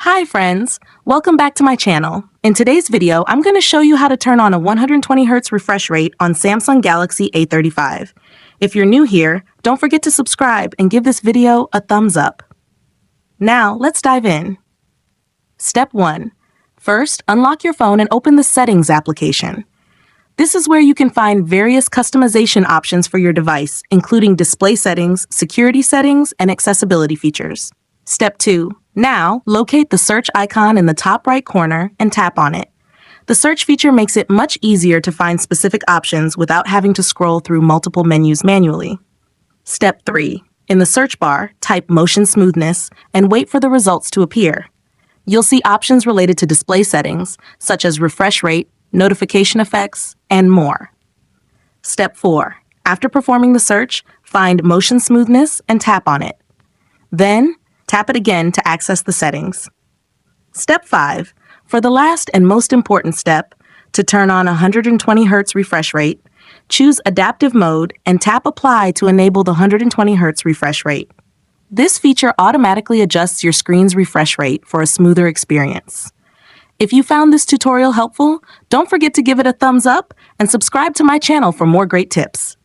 Hi friends, welcome back to my channel. In today's video, I'm going to show you how to turn on a 120 Hz refresh rate on Samsung Galaxy A35. If you're new here, don't forget to subscribe and give this video a thumbs up. Now, let's dive in. Step 1. First, unlock your phone and open the Settings application. This is where you can find various customization options for your device, including display settings, security settings, and accessibility features. Step 2. Now, locate the search icon in the top right corner and tap on it. The search feature makes it much easier to find specific options without having to scroll through multiple menus manually. Step 3. In the search bar, type Motion Smoothness and wait for the results to appear. You'll see options related to display settings, such as refresh rate, notification effects, and more. Step 4. After performing the search, find Motion Smoothness and tap on it. Then, tap it again to access the settings. Step 5. For the last and most important step, to turn on 120 Hz refresh rate, choose Adaptive Mode and tap Apply to enable the 120 Hz refresh rate. This feature automatically adjusts your screen's refresh rate for a smoother experience. If you found this tutorial helpful, don't forget to give it a thumbs up and subscribe to my channel for more great tips.